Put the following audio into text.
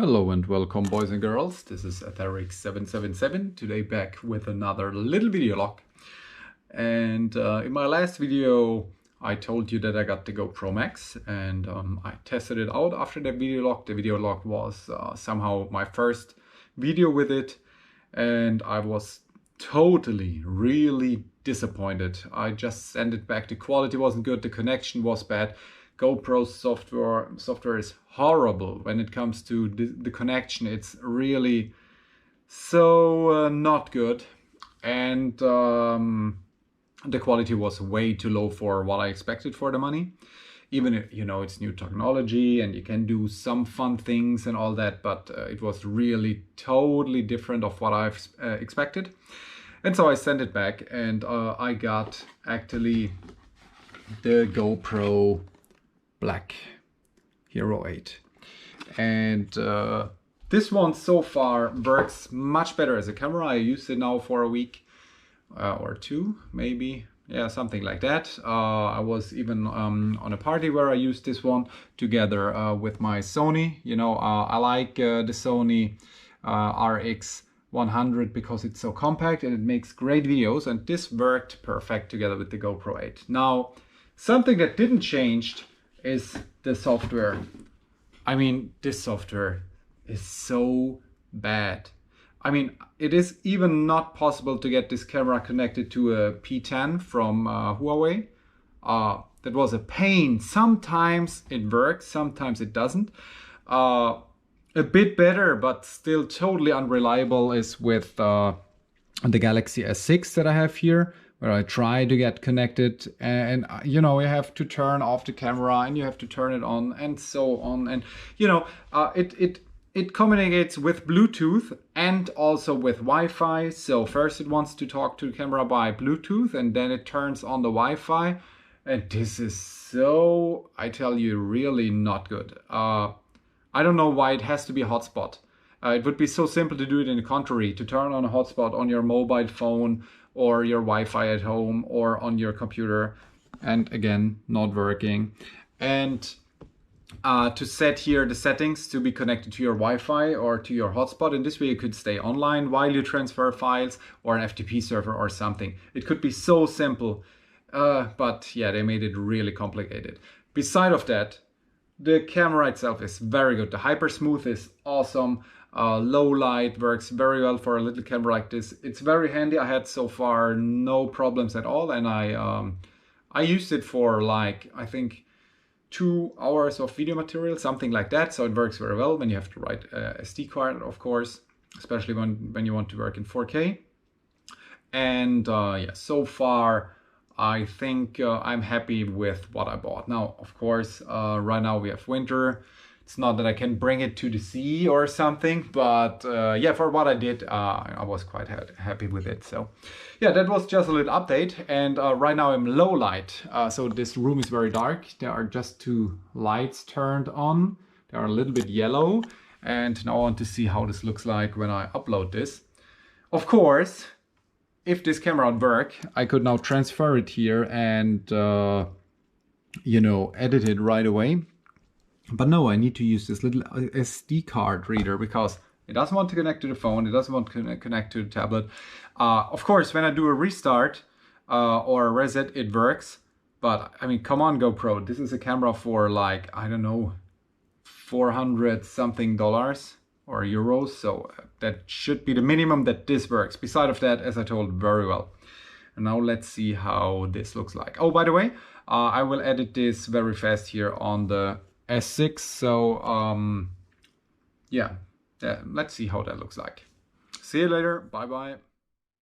Hello and welcome, boys and girls. This is Etheric777, today back with another little video log. And in my last video I told you that I got the GoPro Max and I tested it out after the video log. The video log was somehow my first video with it, and I was totally really disappointed. I just sent it back. The quality wasn't good, the connection was bad. GoPro software is horrible when it comes to the connection. It's really so not good, and the quality was way too low for what I expected for the money. Even if, you know, it's new technology and you can do some fun things and all that, but it was really totally different of what I've expected. And so I sent it back, and I got actually the GoPro Black Hero 8, and this one so far works much better as a camera. I used it now for a week or two, maybe, yeah, something like that. I was even on a party where I used this one together with my Sony. You know, I like the Sony RX 100 because it's so compact and it makes great videos, and this worked perfect together with the GoPro 8. Now, something that didn't change is the software. I mean, this software is so bad. I mean, it is even not possible to get this camera connected to a P10 from Huawei. That was a pain. Sometimes it works, sometimes it doesn't. A bit better, but still totally unreliable, is with the Galaxy S6 that I have here, where I try to get connected, and you know, you have to turn off the camera and you have to turn it on and so on. And you know, it communicates with Bluetooth and also with Wi-Fi. So first it wants to talk to the camera by Bluetooth, and then it turns on the Wi-Fi. And this is so, I tell you, really not good. I don't know why it has to be a hotspot. It would be so simple to do it in the contrary, to turn on a hotspot on your mobile phone or your Wi-Fi at home or on your computer, and again, not working. And to set here the settings to be connected to your Wi-Fi or to your hotspot, and this way you could stay online while you transfer files, or an FTP server or something. It could be so simple, but yeah, they made it really complicated. Beside of that, the camera itself is very good. The hyper smooth is awesome. Low light works very well for a little camera like this. It's very handy. I had so far no problems at all, and I used it for, like, I think 2 hours of video material, something like that. So it works very well when you have to write a SD card, of course, especially when you want to work in 4K. And yeah, so far I think I'm happy with what I bought. Now, of course, right now we have winter. It's not that I can bring it to the sea or something, but yeah, for what I did, I was quite happy with it. So yeah, that was just a little update. And right now I'm low light. So this room is very dark. There are just 2 lights turned on. They are a little bit yellow. And now I want to see how this looks like when I upload this. Of course, if this camera would work, I could now transfer it here and, you know, edit it right away. But no, I need to use this little SD card reader because it doesn't want to connect to the phone. It doesn't want to connect to the tablet. Of course, when I do a restart or a reset, it works. But I mean, come on, GoPro. This is a camera for, like, I don't know, $400 something or euros. So that should be the minimum that this works. Beside of that, as I told, very well. And now let's see how this looks like. Oh, by the way, I will edit this very fast here on the S6. So yeah, let's see how that looks like. See you later. Bye bye.